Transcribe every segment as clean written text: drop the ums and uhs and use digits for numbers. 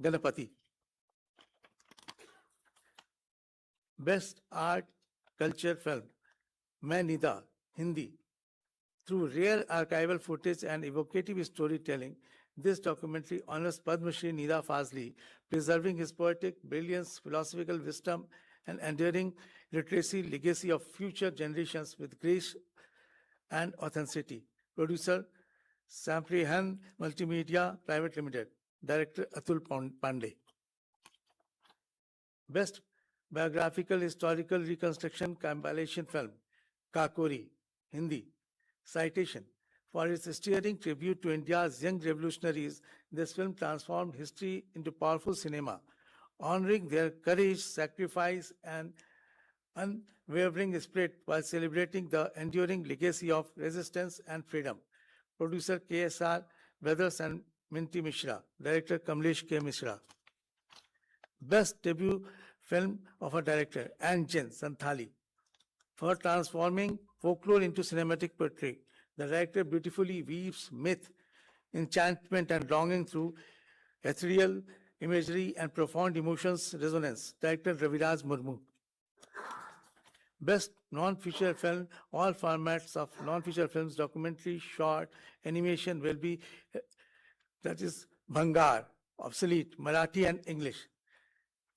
Ganapati. Best Art Culture Film, Main Nida, Hindi. Through rare archival footage and evocative storytelling, this documentary honors Padma Shri Nida Fazli, preserving his poetic brilliance, philosophical wisdom, and enduring literacy legacy of future generations with grace and authenticity. Producer, Samprihan Multimedia Private Limited. Director, Atul Pandey. Best Biographical Historical Reconstruction Compilation Film, Kakori, Hindi. Citation. For its stirring tribute to India's young revolutionaries, this film transformed history into powerful cinema, honoring their courage, sacrifice, and unwavering spirit while celebrating the enduring legacy of resistance and freedom. Producer KSR Brothers and Minty Mishra. Director Kamlesh K. Mishra. Best debut film of a director, Anjan Santhali. For transforming folklore into cinematic poetry, the director beautifully weaves myth, enchantment, and longing through ethereal imagery and profound emotions resonance. Director Raviraj Murmu. Best non-feature film, all formats of non-feature films, documentary, short, animation will be, that is, Bhangar, obsolete, Marathi and English.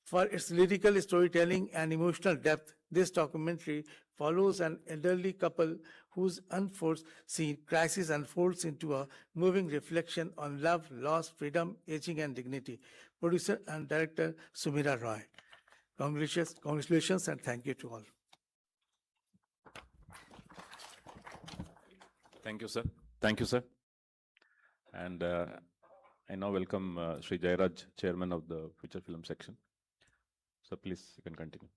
For its lyrical storytelling and emotional depth, this documentary follows an elderly couple whose unforeseen crisis unfolds into a moving reflection on love, loss, freedom, aging, and dignity. Producer and director Sumira Roy. Congratulations and thank you to all. Thank you, sir. Thank you, sir. And I now welcome Sri Jayaraj, Chairman of the Feature Film Section. So please, you can continue.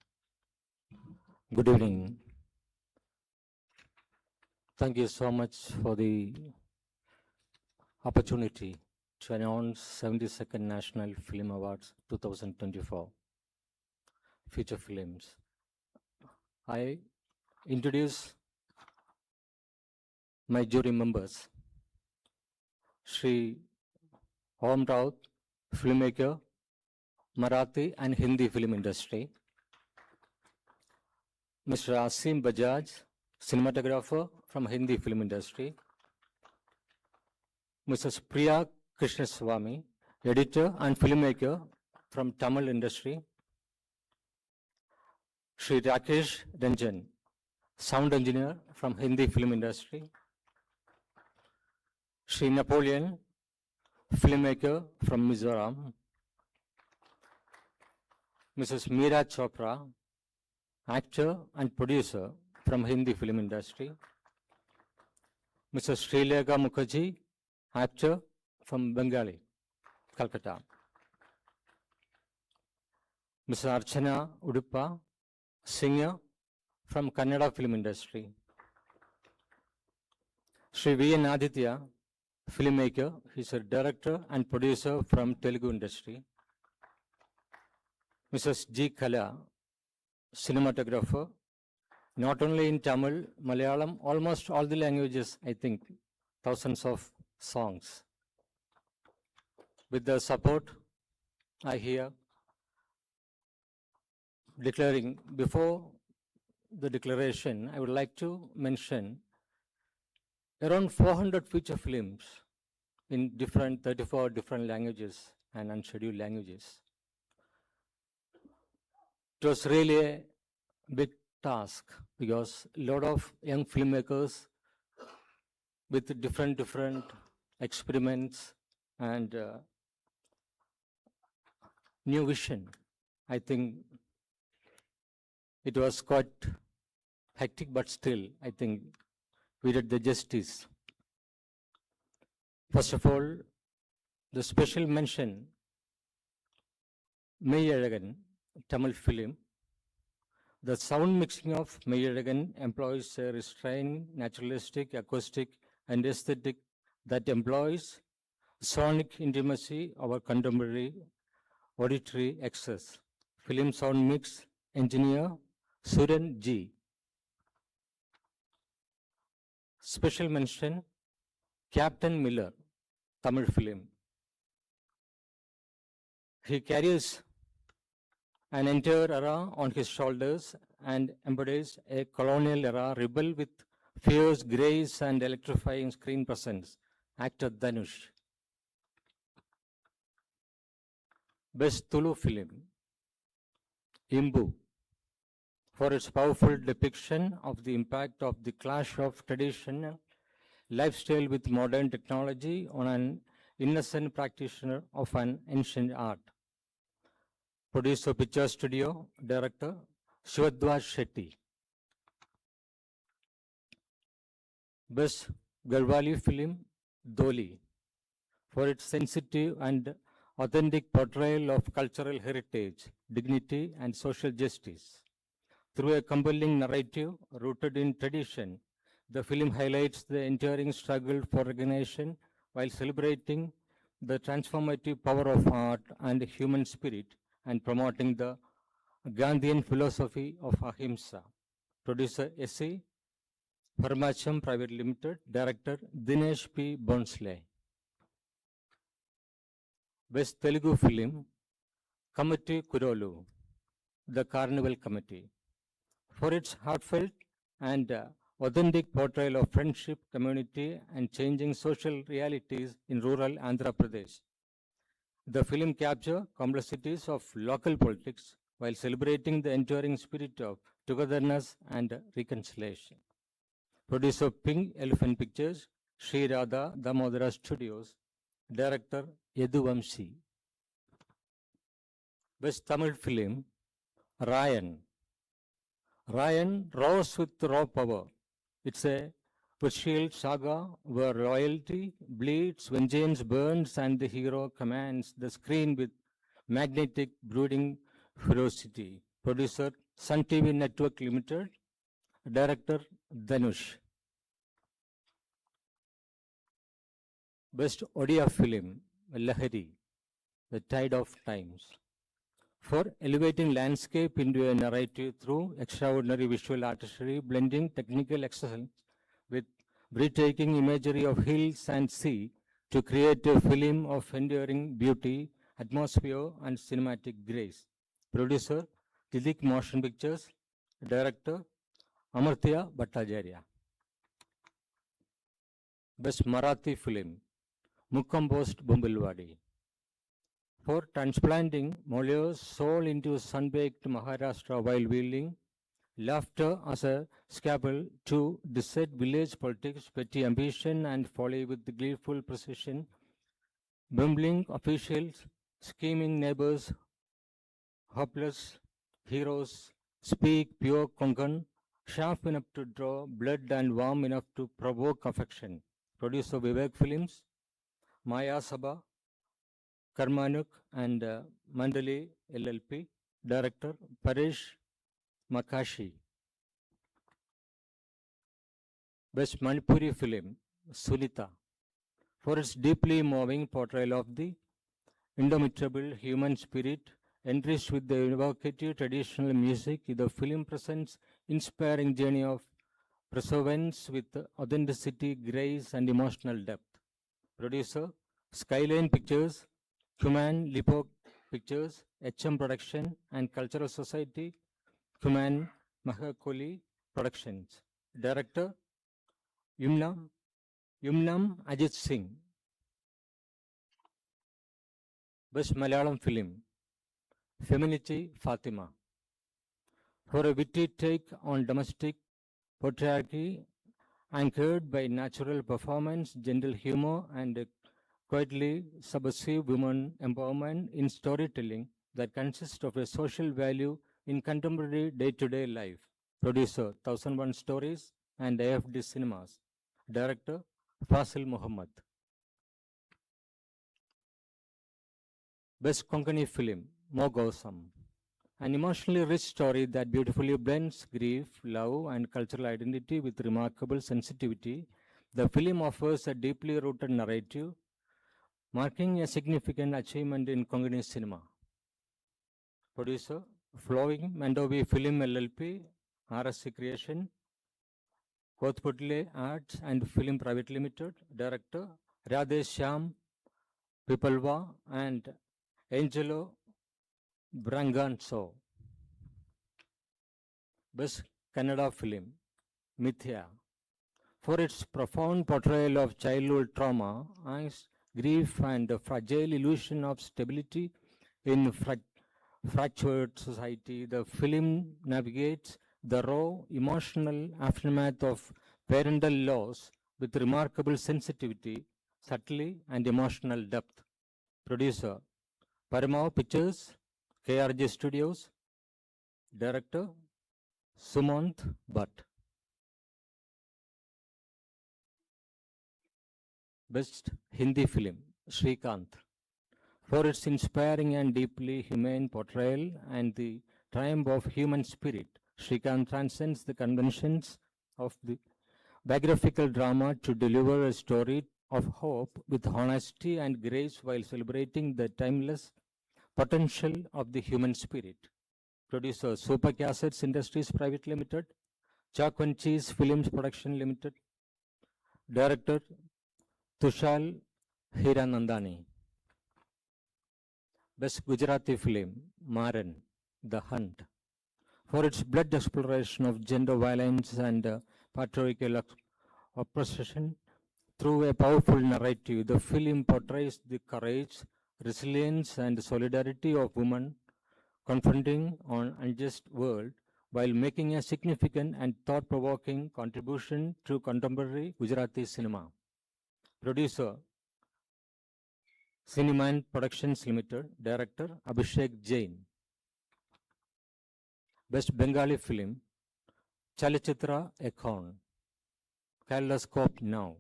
Good evening. Thank you so much for the opportunity to announce 72nd National Film Awards 2024 Feature Films. I introduce my jury members. Shri Om Raut, filmmaker, Marathi and Hindi film industry. Mr. Asim Bajaj, cinematographer from Hindi film industry. Mrs. Priya Krishnaswamy, editor and filmmaker from Tamil industry. Shri Rakesh Ranjan, sound engineer from Hindi film industry. Shri Napoleon, filmmaker from Mizoram. Mrs. Meera Chopra, actor and producer from Hindi film industry. Mrs. Srilega Mukherjee, actor from Bengali, Calcutta. Mrs. Archana Udupa, singer from Kannada film industry. Shri V.N. Aditya, filmmaker, he's a director and producer from Telugu industry. Mrs. G. Kala, cinematographer, not only in Tamil, Malayalam, almost all the languages, I think, thousands of songs. With the support, I hear declaring, before the declaration, I would like to mention around 400 feature films in 34 different languages and unscheduled languages. It was really a big task because a lot of young filmmakers with different experiments and new vision. I think it was quite hectic, but still, I think we did the justice. First of all, the special mention, Meyyalagan, Tamil film. The sound mixing of Meyyalagan employs a restrained, naturalistic, acoustic, and aesthetic that employs sonic intimacy over contemporary auditory excess. Film sound mix engineer Suren G. Special mention, Captain Miller, Tamil film. He carries an entire era on his shoulders and embodies a colonial era rebel with fierce grace and electrifying screen presence. Actor Dhanush. Best Tulu film, Imbu, for its powerful depiction of the impact of the clash of traditional lifestyle with modern technology on an innocent practitioner of an ancient art. Producer Picture Studio, Director Shivadwaj Shetty. Best Garhwali film, Doli, for its sensitive and authentic portrayal of cultural heritage, dignity, and social justice. Through a compelling narrative rooted in tradition, the film highlights the enduring struggle for recognition while celebrating the transformative power of art and human spirit and promoting the Gandhian philosophy of ahimsa. Producer S.C. Farmacham Private Limited, Director Dinesh P. Bonsley. Best Telugu film, Committee Kurolu, The Carnival Committee, for its heartfelt and authentic portrayal of friendship, community, and changing social realities in rural Andhra Pradesh. The film captures complexities of local politics while celebrating the enduring spirit of togetherness and reconciliation. Producer Pink Elephant Pictures, Sri Radha Damodara Studios, Director Yadu Vamsi. Best Tamil film, Ryan. Ryan rose with raw power. It's a crucial saga where loyalty bleeds, vengeance burns, and the hero commands the screen with magnetic brooding ferocity. Producer Sun TV Network Limited, Director Dhanush. Best Odia film, Lahari, The Tide of Times, for elevating landscape into a narrative through extraordinary visual artistry, blending technical excellence with breathtaking imagery of hills and sea to create a film of enduring beauty, atmosphere, and cinematic grace. Producer Tidik Motion Pictures, Director Amartya Bhattacharya. Best Marathi film, Mukkampost Bumbilwadi, for transplanting Molière's soul into sun-baked Maharashtra while wielding laughter as a scalpel to dissect village politics, petty ambition, and folly with gleeful precision. Bumbling officials, scheming neighbors, hopeless heroes speak pure Konkan, sharp enough to draw blood and warm enough to provoke affection. Producer Vivek Films, Maya Sabha, Karmanuk and Mandali LLP, Director Paresh Makashi. Best Manipuri film, Sunita, for its deeply moving portrayal of the indomitable human spirit, enriched with the evocative traditional music. The film presents inspiring journey of perseverance with authenticity, grace, and emotional depth. Producer Skyline Pictures, Human Lipo Pictures, HM Production, and Cultural Society, Human Mahakoli Productions. Director Yumnam Ajit Singh. Best Malayalam film, Femininity Fatima, for a witty take on domestic patriarchy anchored by natural performance, gentle humor, and quietly subversive women empowerment in storytelling that consists of a social value in contemporary day-to-day life. Producer 1001 Stories and AFD Cinemas. Director Fasil Muhammad. Best Konkani film, Mogosam, an emotionally rich story that beautifully blends grief, love, and cultural identity with remarkable sensitivity. The film offers a deeply rooted narrative, marking a significant achievement in Konkani cinema. Producer, Flowing Mandovi Film LLP, RSC Creation, Kothputle Arts and Film Private Limited. Director, Radhe Shyam Pipalwa and Angelo Branganso. Best Kannada film, Mithya. For its profound portrayal of childhood trauma, angst, grief, and the fragile illusion of stability in fractured society, the film navigates the raw emotional aftermath of parental loss with remarkable sensitivity, subtlety, and emotional depth. Producer, Paramount Pictures, KRJ Studios. Director, Sumant Bhatt. Best Hindi film, Shrikant. For its inspiring and deeply humane portrayal and the triumph of human spirit, Shrikant transcends the conventions of the biographical drama to deliver a story of hope with honesty and grace while celebrating the timeless potential of the human spirit. Producer, Super Cassettes Industries Private Limited, Chalk and Cheese Films Production Limited. Director, Tushal Hiranandani. Best Gujarati film, Maran, The Hunt. For its blood exploration of gender violence and patriarchal oppression through a powerful narrative, the film portrays the courage, resilience, and solidarity of women confronting an unjust world while making a significant and thought-provoking contribution to contemporary Gujarati cinema. Producer, Cineman Productions Limited. Director, Abhishek Jain. Best Bengali film, Chalichitra Ekon. Kaleidoscope Now.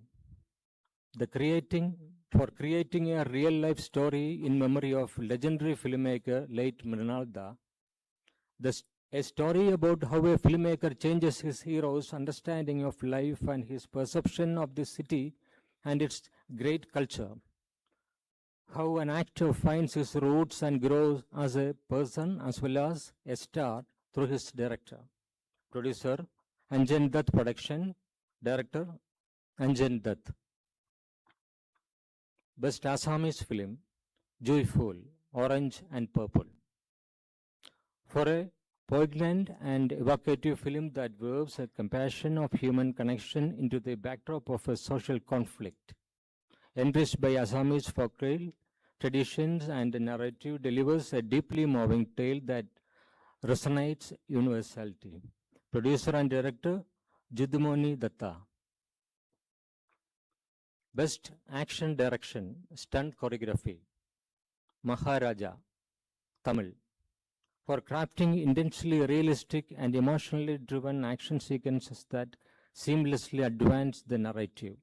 For creating a real-life story in memory of legendary filmmaker late Mrinalda, a story about how a filmmaker changes his hero's understanding of life and his perception of the city and its great culture. How an actor finds his roots and grows as a person as well as a star through his director. Producer, Anjan Dutt Production. Director, Anjan Dutt. Best Assamese film, Joyful, Orange and Purple. For a poignant and evocative film that weaves a compassion of human connection into the backdrop of a social conflict, enriched by Assamese folktale traditions and narrative, delivers a deeply moving tale that resonates universality. Producer and director, Judumoni Datta. Best Action Direction, Stunt Choreography, Maharaja, Tamil. For crafting intensely realistic and emotionally driven action sequences that seamlessly advance the narrative.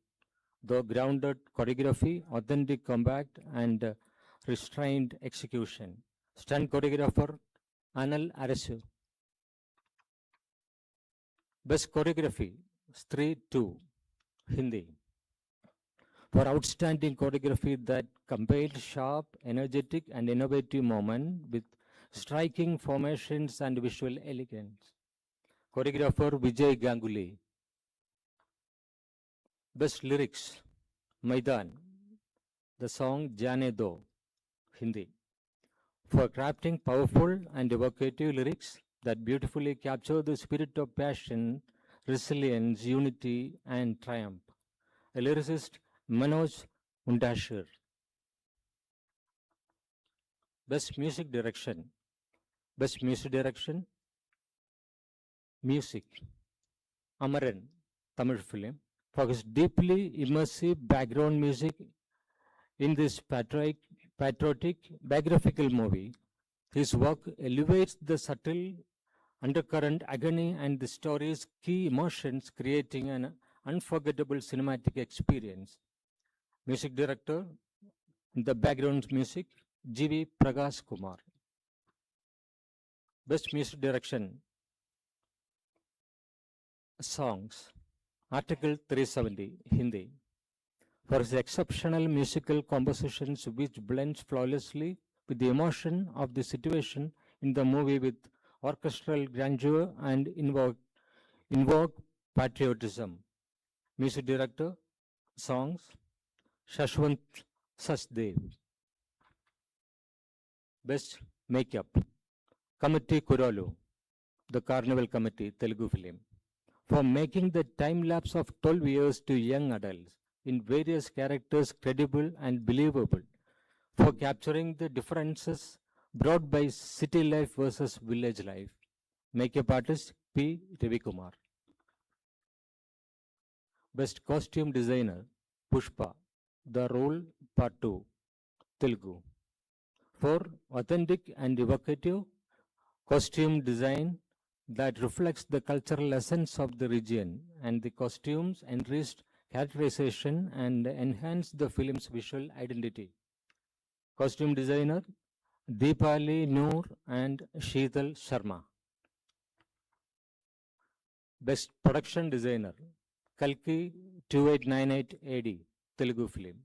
Though grounded choreography, authentic combat, and restrained execution. Stunt choreographer, Anil Arasu. Best Choreography, Stree 2, Hindi. For outstanding choreography that combined sharp, energetic, and innovative movement with striking formations and visual elegance. Choreographer Vijay Ganguly. Best Lyrics, Maidan. The song Jaane Do, Hindi. For crafting powerful and evocative lyrics that beautifully capture the spirit of passion, resilience, unity, and triumph. A lyricist, Manoj Undashir. Best Music Direction. Best Music Direction, Music, Amaran, Tamil film. For his deeply immersive background music in this patriotic biographical movie, his work elevates the subtle undercurrent agony and the story's key emotions, creating an unforgettable cinematic experience. Music director, the background music, G.V. Prakash Kumar. Best Music Direction, Songs, Article 370, Hindi. For his exceptional musical compositions which blends flawlessly with the emotion of the situation in the movie with orchestral grandeur and invoke patriotism. Music director, songs, Shashwant Sachdev. Best Makeup, Committee Kurolu, the Carnival Committee, Telugu film, for making the time lapse of 12 years to young adults in various characters credible and believable, for capturing the differences brought by city life versus village life. Makeup artist P. Ravikumar. Best costume designer Pushpa, The Role Part 2, Telugu, for authentic and evocative costume design that reflects the cultural essence of the region, and the costumes enriched characterization and enhanced the film's visual identity. Costume designer Deepali Noor and Sheetal Sharma. Best production designer Kalki 2898 AD, Telugu film,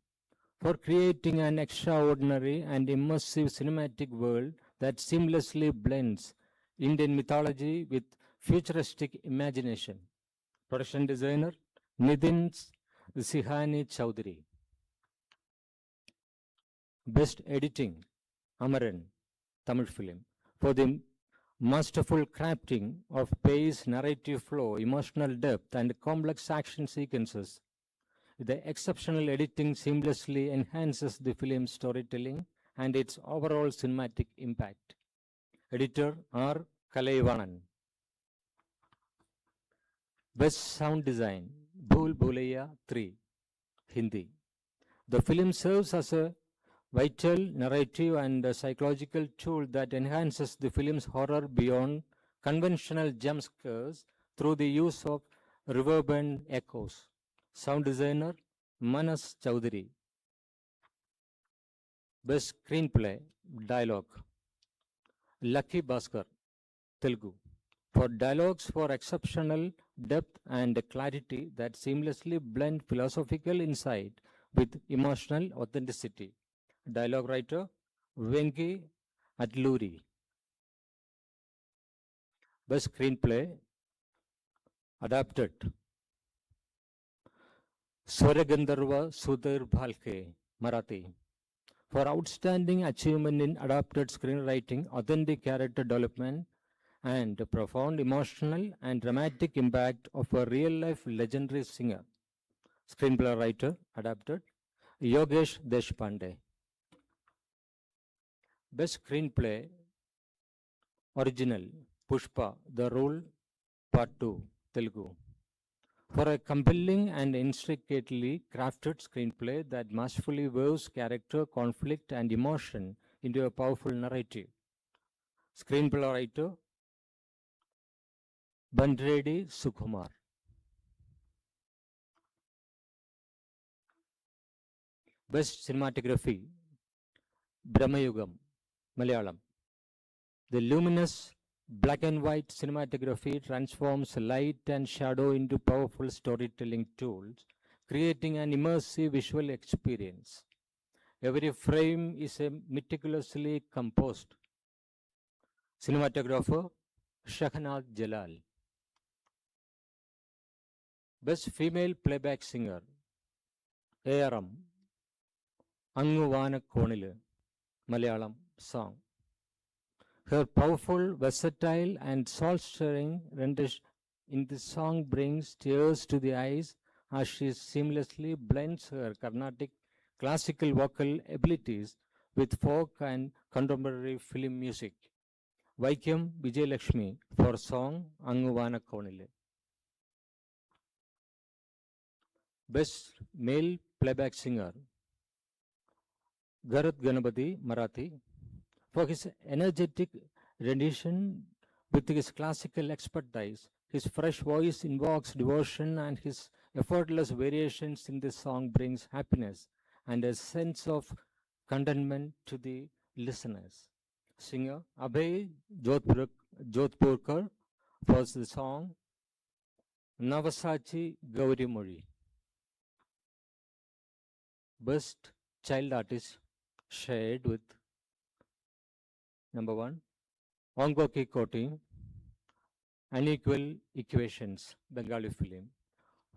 for creating an extraordinary and immersive cinematic world that seamlessly blends Indian mythology with futuristic imagination. Production designer Nitin Sihani Chowdhury. Best editing Amaran, Tamil film, for the masterful crafting of pace, narrative flow, emotional depth, and complex action sequences. The exceptional editing seamlessly enhances the film's storytelling and its overall cinematic impact. Editor R. Kalaivanan. Best sound design Bhool Bhulaiya 3, Hindi. The film serves as a vital narrative and a psychological tool that enhances the film's horror beyond conventional jump scares through the use of reverberant echoes. Sound designer Manas Chowdhury. Best screenplay dialogue Lucky Bhaskar, Telugu, for dialogues for exceptional depth and clarity that seamlessly blend philosophical insight with emotional authenticity. Dialogue writer Venki Atluri. Best screenplay adapted Swaragandharva Sudhir Bhalke, Marathi, for outstanding achievement in adapted screenwriting, authentic character development, and profound emotional and dramatic impact of a real-life legendary singer. Screenplay writer adapted Yogesh Deshpande. Best screenplay original Pushpa, The Role Part 2, Telugu, for a compelling and intricately crafted screenplay that masterfully weaves character, conflict, and emotion into a powerful narrative. Screenplay writer Bandredi Sukumar. Best cinematography Brahmayugam, Malayalam. The luminous black and white cinematography transforms light and shadow into powerful storytelling tools, creating an immersive visual experience. Every frame is a meticulously composed. Cinematographer Shahnaz Jalal. Best female playback singer ARM Anguvana Konile, Malayalam song. Her powerful, versatile, and soul-stirring rendition in the song brings tears to the eyes as she seamlessly blends her Carnatic classical vocal abilities with folk and contemporary film music. Vaikam Vijayalakshmi for song Anguvana Konile. Best male playback singer Garat Ganapati, Marathi, for his energetic rendition with his classical expertise. His fresh voice invokes devotion, and his effortless variations in the song brings happiness and a sense of contentment to the listeners. Singer Abhay Jodhpurkar for the song Navasachi Gauri Mori. Best child artist shared with number 1, Ongoki Koti, Unequal Equations, Bengali film,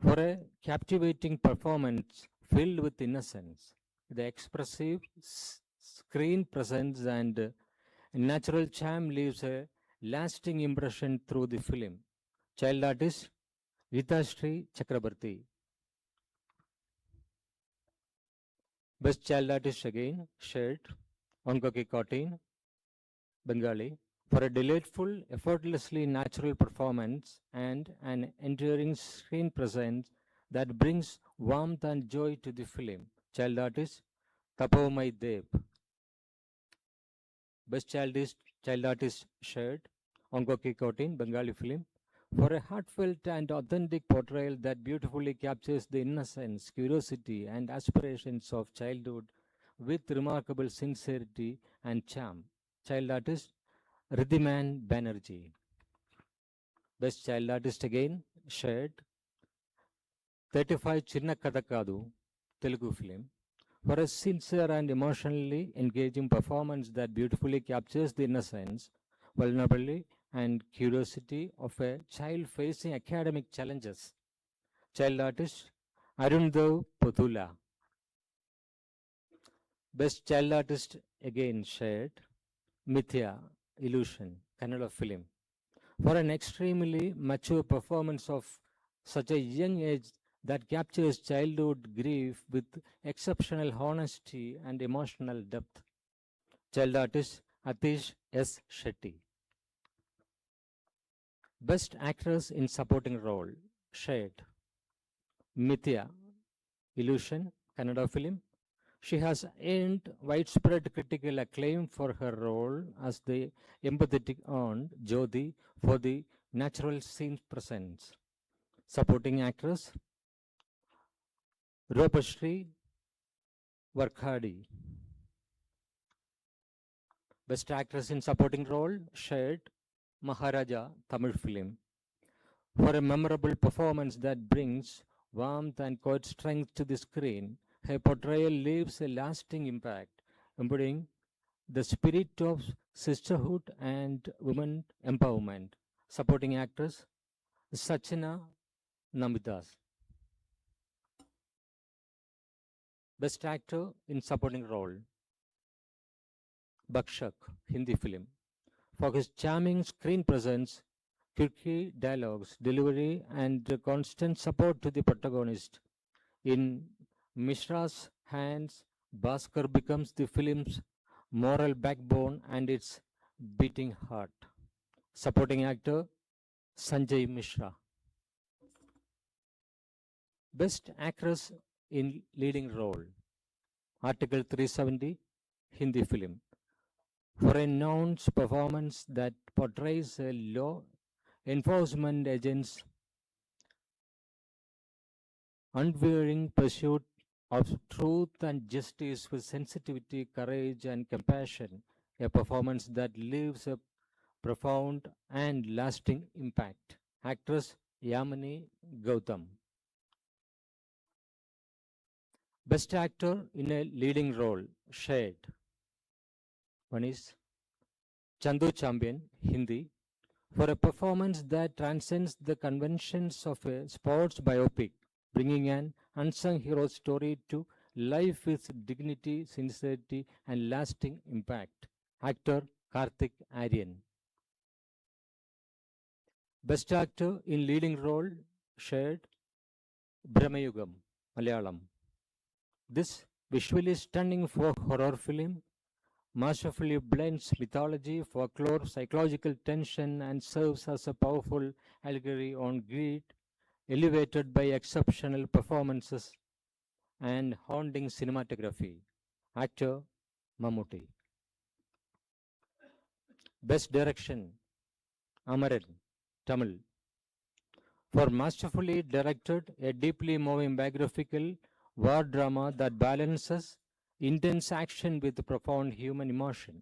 for a captivating performance filled with innocence. The expressive screen presence and natural charm leaves a lasting impression through the film. Child artist Gitashri Chakrabarti. Best child artist again, shared Onkoki Kotin, Bengali, for a delightful, effortlessly natural performance and an enduring screen presence that brings warmth and joy to the film. Child artist Tapomai Dev. Best child artist shared Onkoki Kotin, Bengali film, for a heartfelt and authentic portrayal that beautifully captures the innocence, curiosity, and aspirations of childhood with remarkable sincerity and charm. Child artist Ridhiman Banerjee. Best child artist again shared 35 Chinna Kadakadu, Telugu film, for a sincere and emotionally engaging performance that beautifully captures the innocence, vulnerability, and curiosity of a child facing academic challenges. Child artist Arundev Putula. Best child artist again shared Mithya Illusion, Kannada film, for an extremely mature performance of such a young age that captures childhood grief with exceptional honesty and emotional depth. Child artist Atish S. Shetty. Best actress in supporting role, shared Mithya Illusion, Kannada film. She has earned widespread critical acclaim for her role as the empathetic aunt, Jyoti, for the natural scene presence. Supporting actress, Rupashri Varkhadi. Best actress in supporting role, shared Maharaja, Tamil film, for a memorable performance that brings warmth and quiet strength to the screen. Her portrayal leaves a lasting impact, embodying the spirit of sisterhood and women empowerment. Supporting actress Sachina Namidas. Best actor in supporting role Bakshak, Hindi film, for his charming screen presence, quirky dialogues, delivery, and constant support to the protagonist. In Mishra's hands, Bhaskar becomes the film's moral backbone and its beating heart. Supporting actor Sanjay Mishra. Best actress in leading role Article 370 Hindi film, for a nuanced performance that portrays a law enforcement agent's unwavering pursuit of truth and justice with sensitivity, courage, and compassion, a performance that leaves a profound and lasting impact. Actress Yamini Gautam. Best actor in a leading role, shared. One is Chandu Champion, Hindi, for a performance that transcends the conventions of a sports biopic, bringing an unsung hero story to life with dignity, sincerity, and lasting impact. Actor Karthik Aryan. Best actor in leading role, shared Brahmayugam, Malayalam. This visually stunning folk horror film masterfully blends mythology, folklore, psychological tension, and serves as a powerful allegory on greed, elevated by exceptional performances and haunting cinematography. Actor Mammootty. Best Direction Amaran, Tamil. For masterfully directed, a deeply moving biographical war drama that balances intense action with profound human emotion.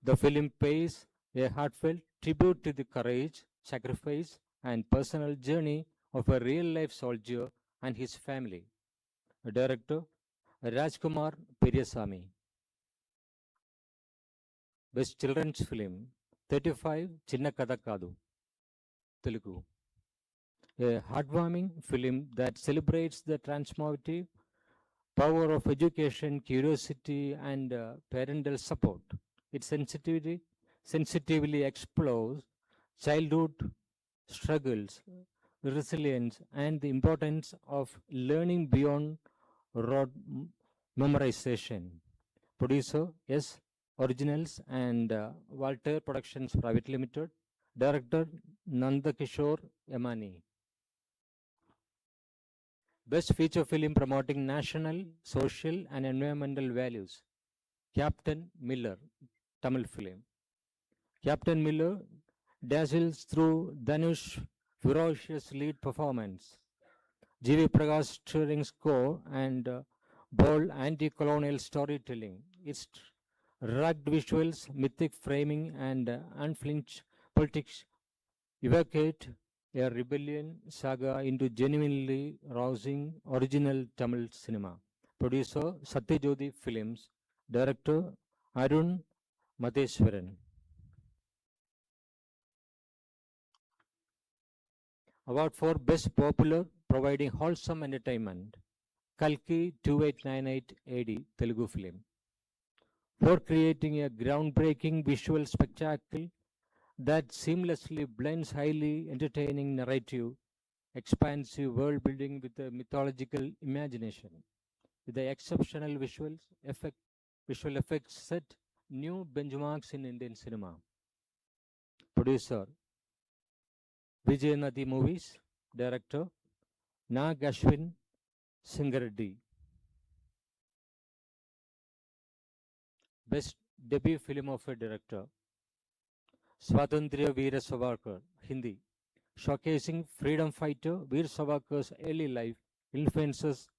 The film pays a heartfelt tribute to the courage, sacrifice, and personal journey of a real life soldier and his family. Director Rajkumar Periyasamy. Best Children's Film 35 Chinna Kadakadu, Telugu. A heartwarming film that celebrates the transformative power of education, curiosity, and parental support. It sensitively explores childhood struggles, resilience, and the importance of learning beyond rote memorization. Producer, yes, Originals and Walter Productions Private Limited. Director, Nanda Kishore Yamani. Best feature film promoting national, social, and environmental values. Captain Miller, Tamil film. Captain Miller dazzles through Dhanush's ferocious lead performance. G.V. Prakash stirring score and bold anti-colonial storytelling. Its rugged visuals, mythic framing, and unflinched politics evocated a rebellion saga into genuinely rousing original Tamil cinema. Producer Satyajodi Films. Director Arun Madheswaran. Award for Best Popular, providing wholesome entertainment. Kalki 2898 AD, Telugu film. For creating a groundbreaking visual spectacle that seamlessly blends highly entertaining narrative, expansive world building with a mythological imagination. With the exceptional visual effects set new benchmarks in Indian cinema. Producer Vijay Nadi Movies. Director Nag Ashwin Singareddy. Best debut film of a director. Swatantriya Veera Savarkar, Hindi. Showcasing freedom fighter Veer Savarkar's early life, influences,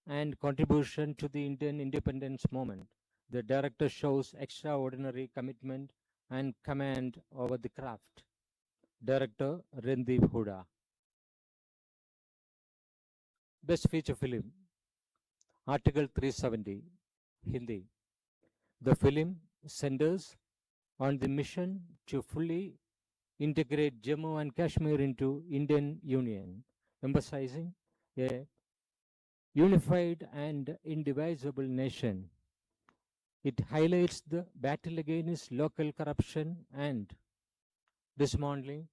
and contribution to the Indian independence movement. The director shows extraordinary commitment and command over the craft. Director Randeep Huda. Best feature film. Article 370, Hindi. The film centers on the mission to fully integrate Jammu and Kashmir into Indian Union, emphasizing a unified and indivisible nation. It highlights the battle against local corruption and dismantling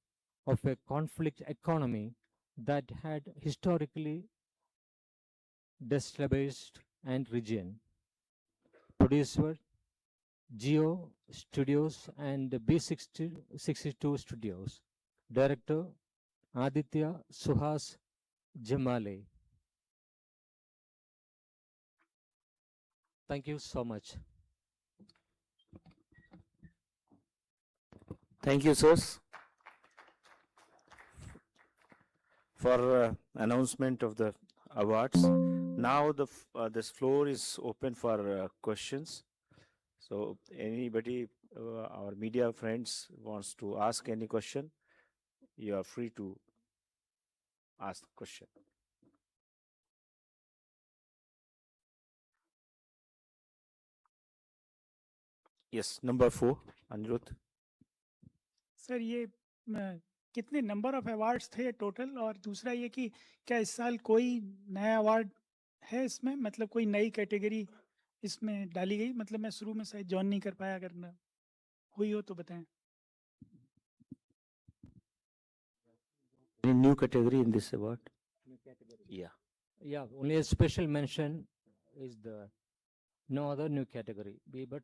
of a conflict economy that had historically destabilized and region. Producer Geo Studios and B62 Studios. Director Aditya Suhas Jamale. Thank you so much. Thank you, Sos, for announcement of the awards. Now this floor is open for questions. So anybody, our media friends wants to ask any question, you are free to ask the question. Yes, number 4, Anirudh. Sir ये कितने number of awards थे total, और दूसरा ये कि क्या इस साल कोई नया अवार्ड है इसमें, मतलब कोई नई कैटेगरी इसमें डाली गई? मतलब मैं शुरू में शायद जॉइन नहीं कर पाया, अगर ना हुई हो तो बताएं. Any new category in this award? Yeah. Yeah, only a special mention is the no other new category. But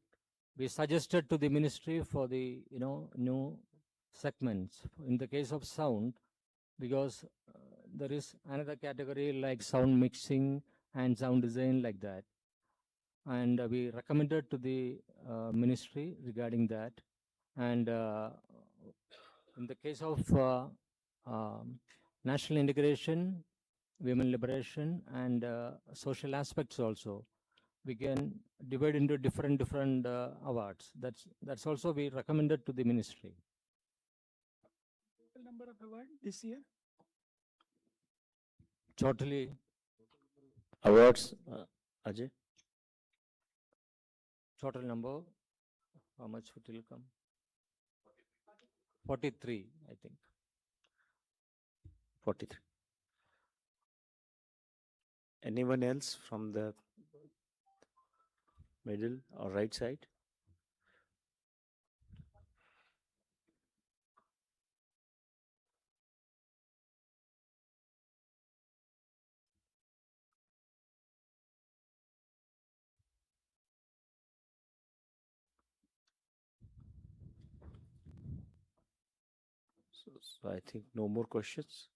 we suggested to the ministry for the new segments in the case of sound, because there is another category like sound mixing and sound design like that, and we recommended to the ministry regarding that. And in the case of national integration, women liberation, and social aspects also, we can divide into different awards. That's also we recommended to the ministry. Total number of award this year? Totally Awards, Ajay? total number, how much it will come? 43, I think. 43. Anyone else from the middle or right side? So I think no more questions.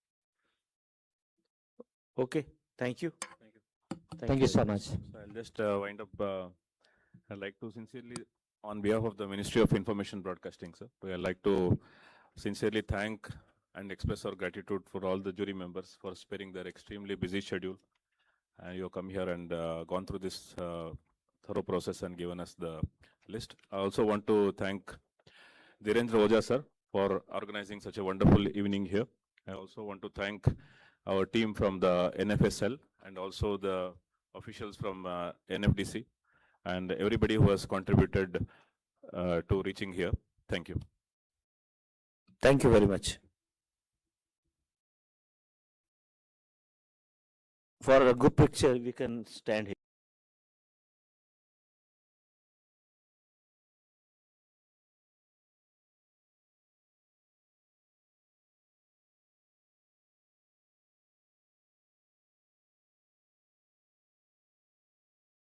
Okay, thank you. Thank you so very much. So I'll just wind up. I'd like to sincerely, on behalf of the Ministry of Information Broadcasting, sir, I'd like to sincerely thank and express our gratitude for all the jury members for sparing their extremely busy schedule. And you have come here and gone through this thorough process and given us the list. I also want to thank Dhirendra Oja, sir, for organizing such a wonderful evening here. I also want to thank our team from the NFSL and also the officials from NFDC and everybody who has contributed to reaching here. Thank you. Thank you very much. For a good picture, we can stand here.